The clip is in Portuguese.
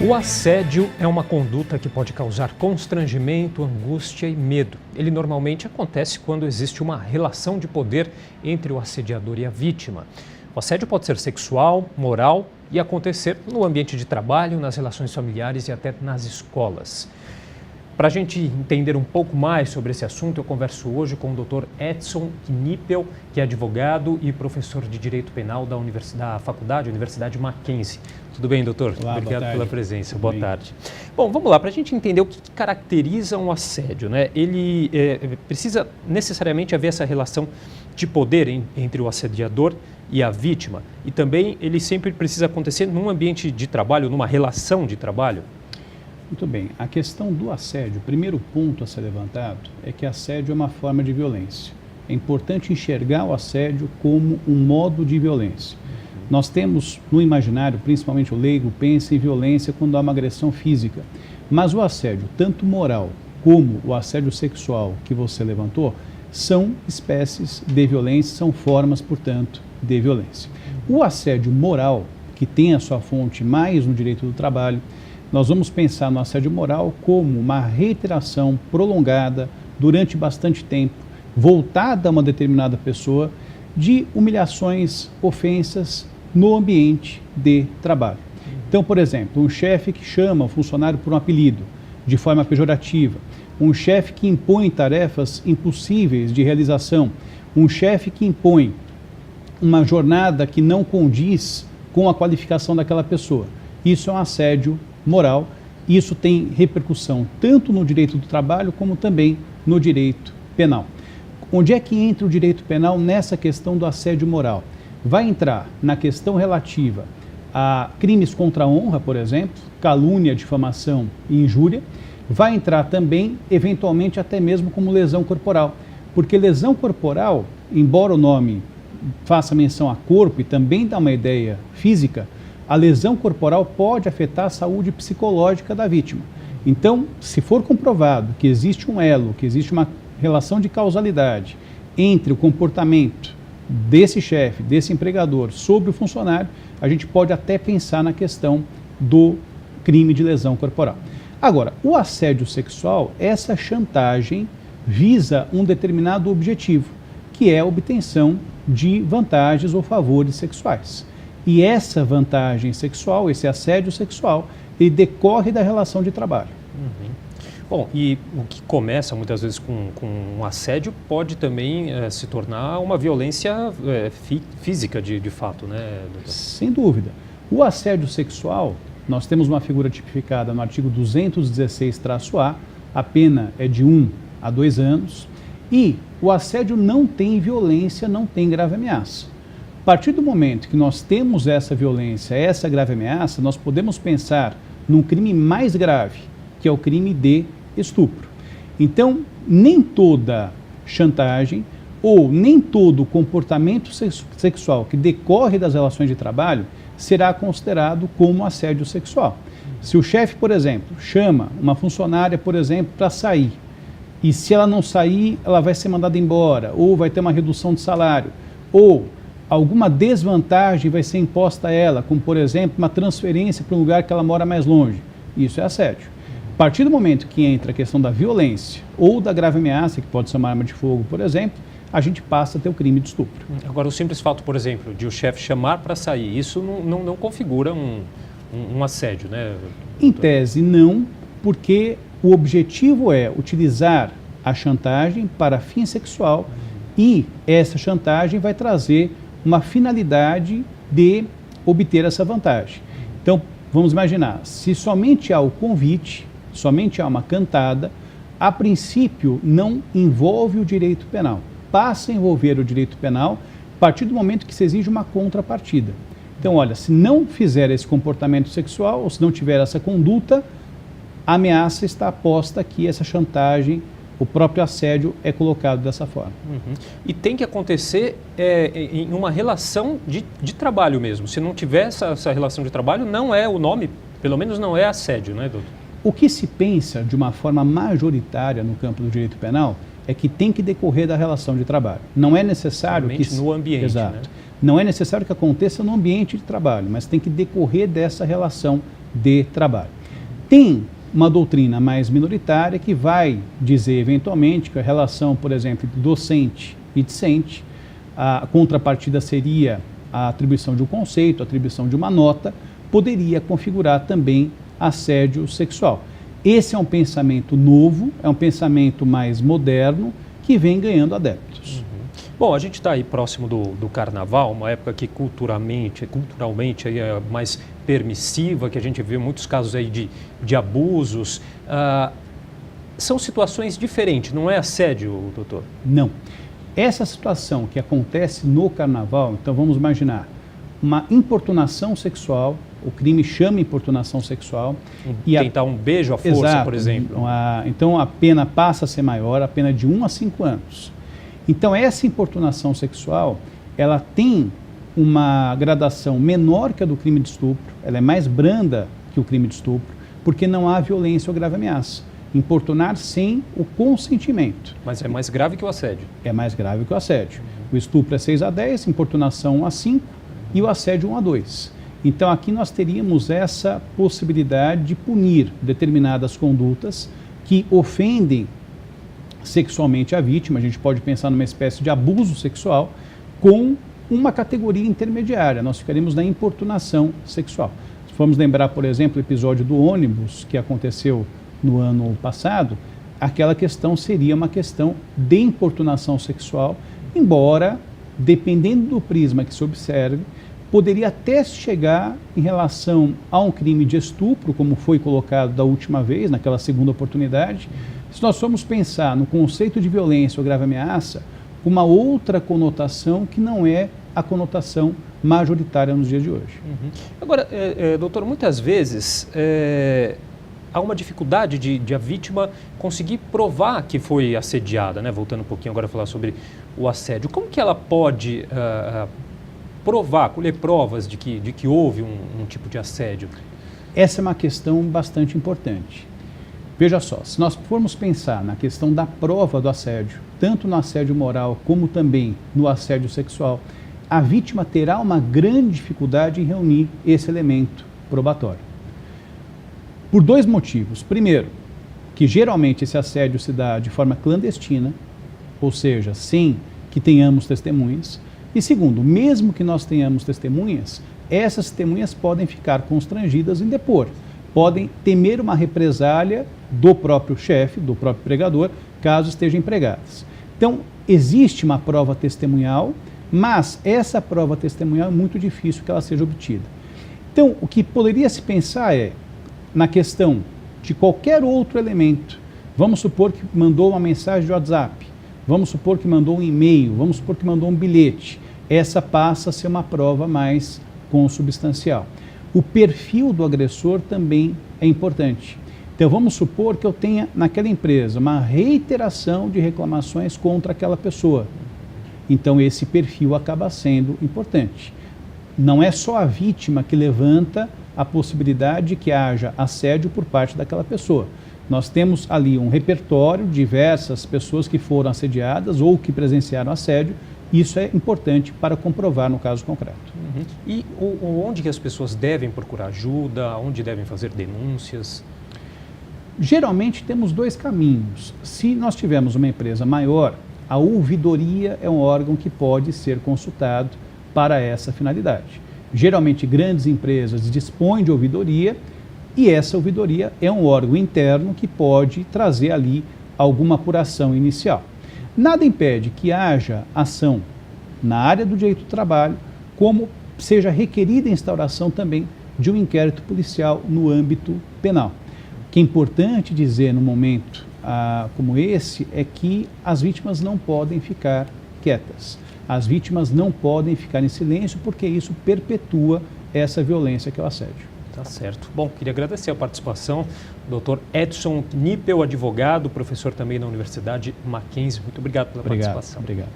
O assédio é uma conduta que pode causar constrangimento, angústia e medo. Ele normalmente acontece quando existe uma relação de poder entre o assediador e a vítima. O assédio pode ser sexual, moral e acontecer no ambiente de trabalho, nas relações familiares e até nas escolas. Para a gente entender um pouco mais sobre esse assunto, eu converso hoje com o Dr. Edson Knipel, que é advogado e professor de Direito Penal da Universidade Mackenzie. Tudo bem, doutor? Olá, obrigado pela presença. Tudo boa bem. tarde. Bom, vamos lá, para a gente entender o que caracteriza um assédio, né? Ele precisa necessariamente haver essa relação de poder entre o assediador e a vítima. E também ele sempre precisa acontecer num ambiente de trabalho, numa relação de trabalho. Muito bem. A questão do assédio, o primeiro ponto a ser levantado é que assédio é uma forma de violência. É importante enxergar o assédio como um modo de violência. Nós temos no imaginário, principalmente o leigo, pensa em violência quando há uma agressão física. Mas o assédio, tanto moral como o assédio sexual que você levantou, são espécies de violência, são formas, portanto, de violência. O assédio moral, que tem a sua fonte mais no direito do trabalho, nós vamos pensar no assédio moral como uma reiteração prolongada durante bastante tempo, voltada a uma determinada pessoa, de humilhações, ofensas no ambiente de trabalho. Então, por exemplo, um chefe que chama o funcionário por um apelido, de forma pejorativa, um chefe que impõe tarefas impossíveis de realização, um chefe que impõe uma jornada que não condiz com a qualificação daquela pessoa. Isso é um assédio moral. Isso tem repercussão tanto no direito do trabalho como também no direito penal. Onde é que entra o direito penal nessa questão do assédio moral? Vai entrar na questão relativa a crimes contra a honra, por exemplo, calúnia, difamação e injúria. Vai entrar também, eventualmente, até mesmo como lesão corporal. Porque lesão corporal, embora o nome faça menção a corpo e também dá uma ideia física, a lesão corporal pode afetar a saúde psicológica da vítima. Então, se for comprovado que existe um elo, que existe uma relação de causalidade entre o comportamento desse chefe, desse empregador sobre o funcionário, a gente pode até pensar na questão do crime de lesão corporal. Agora, o assédio sexual, essa chantagem visa um determinado objetivo, que é a obtenção de vantagens ou favores sexuais. E essa vantagem sexual, esse assédio sexual, ele decorre da relação de trabalho. Bom, e o que começa muitas vezes com um assédio pode também se tornar uma violência física de fato, né, doutor? Sem dúvida. O assédio sexual, nós temos uma figura tipificada no artigo 216-A, a pena é de 1 a 2 anos, e o assédio não tem violência, não tem grave ameaça. A partir do momento que nós temos essa violência, essa grave ameaça, nós podemos pensar num crime mais grave, que é o crime de estupro. Então, nem toda chantagem ou nem todo comportamento sexual que decorre das relações de trabalho será considerado como assédio sexual. Se o chefe, por exemplo, chama uma funcionária, por exemplo, para sair, e se ela não sair, ela vai ser mandada embora, ou vai ter uma redução de salário, ou alguma desvantagem vai ser imposta a ela, como, por exemplo, uma transferência para um lugar que ela mora mais longe. Isso é assédio. A partir do momento que entra a questão da violência ou da grave ameaça, que pode ser uma arma de fogo, por exemplo, a gente passa a ter o crime de estupro. Agora, o simples fato, por exemplo, de o chefe chamar para sair, isso não configura um assédio, né? Em tese, não, porque o objetivo é utilizar a chantagem para fim sexual e essa chantagem vai trazer uma finalidade de obter essa vantagem. Então, vamos imaginar, se somente há o convite, somente há uma cantada, a princípio não envolve o direito penal. Passa a envolver o direito penal a partir do momento que se exige uma contrapartida. Então, olha, se não fizer esse comportamento sexual, ou se não tiver essa conduta, a ameaça está posta aqui, essa chantagem, o próprio assédio é colocado dessa forma. E tem que acontecer em uma relação de trabalho mesmo. Se não tiver essa relação de trabalho, não é o nome, pelo menos não é assédio, né, doutor? O que se pensa de uma forma majoritária no campo do direito penal é que tem que decorrer da relação de trabalho. Não é necessário que... no ambiente, exato. Né? Não é necessário que aconteça no ambiente de trabalho, mas tem que decorrer dessa relação de trabalho. Tem uma doutrina mais minoritária que vai dizer, eventualmente, que a relação, por exemplo, entre docente e discente, a contrapartida seria a atribuição de um conceito, a atribuição de uma nota, poderia configurar também assédio sexual. Esse é um pensamento novo, é um pensamento mais moderno, que vem ganhando adeptos. Bom, a gente está aí próximo do Carnaval, uma época que culturalmente aí é mais permissiva, que a gente vê muitos casos aí de abusos. São situações diferentes, não é assédio, doutor? Não. Essa situação que acontece no Carnaval, então vamos imaginar uma importunação sexual, o crime chama importunação sexual. Tentar um beijo à força, exato, por exemplo. Então a pena passa a ser maior, a pena de 1 a 5 anos. Então essa importunação sexual, ela tem uma gradação menor que a do crime de estupro, ela é mais branda que o crime de estupro, porque não há violência ou grave ameaça. Importunar sem o consentimento. Mas é mais grave que o assédio. É mais grave que o assédio. O estupro é 6 a 10, importunação 1 a 5 e o assédio 1 a 2. Então aqui nós teríamos essa possibilidade de punir determinadas condutas que ofendem sexualmente a vítima. A gente pode pensar numa espécie de abuso sexual com uma categoria intermediária. Nós ficaríamos na importunação sexual. Se formos lembrar, por exemplo, o episódio do ônibus que aconteceu no ano passado, aquela questão seria uma questão de importunação sexual, embora, dependendo do prisma que se observe, poderia até chegar em relação a um crime de estupro, como foi colocado da última vez, naquela segunda oportunidade. Se nós formos pensar no conceito de violência ou grave ameaça, uma outra conotação que não é a conotação majoritária nos dias de hoje. Agora, doutor, muitas vezes há uma dificuldade de a vítima conseguir provar que foi assediada, né? Voltando um pouquinho agora a falar sobre o assédio. Como que ela pode provar, colher provas de que houve um tipo de assédio? Essa é uma questão bastante importante. Veja só, se nós formos pensar na questão da prova do assédio, tanto no assédio moral como também no assédio sexual, a vítima terá uma grande dificuldade em reunir esse elemento probatório. Por 2 motivos. Primeiro, que geralmente esse assédio se dá de forma clandestina, ou seja, sem que tenhamos testemunhas. E segundo, mesmo que nós tenhamos testemunhas, essas testemunhas podem ficar constrangidas em depor, podem temer uma represália do próprio chefe, do próprio empregador, caso estejam empregadas. Então, existe uma prova testemunhal, mas essa prova testemunhal é muito difícil que ela seja obtida. Então, o que poderia se pensar é, na questão de qualquer outro elemento, vamos supor que mandou uma mensagem de WhatsApp, vamos supor que mandou um e-mail, vamos supor que mandou um bilhete, essa passa a ser uma prova mais consubstancial. O perfil do agressor também é importante. Então vamos supor que eu tenha naquela empresa uma reiteração de reclamações contra aquela pessoa. Então esse perfil acaba sendo importante. Não é só a vítima que levanta a possibilidade de que haja assédio por parte daquela pessoa. Nós temos ali um repertório de diversas pessoas que foram assediadas ou que presenciaram assédio. Isso é importante para comprovar no caso concreto. E onde que as pessoas devem procurar ajuda? Onde devem fazer denúncias? Geralmente temos 2 caminhos. Se nós tivermos uma empresa maior, a ouvidoria é um órgão que pode ser consultado para essa finalidade. Geralmente grandes empresas dispõem de ouvidoria e essa ouvidoria é um órgão interno que pode trazer ali alguma apuração inicial. Nada impede que haja ação na área do direito do trabalho, como seja requerida a instauração também de um inquérito policial no âmbito penal. O que é importante dizer num momento como esse é que as vítimas não podem ficar quietas. As vítimas não podem ficar em silêncio porque isso perpetua essa violência que é o assédio. Tá certo. Bom, queria agradecer a participação do Dr. Edson Nippel, advogado, professor também na Universidade Mackenzie. Muito obrigado pela participação. Obrigado.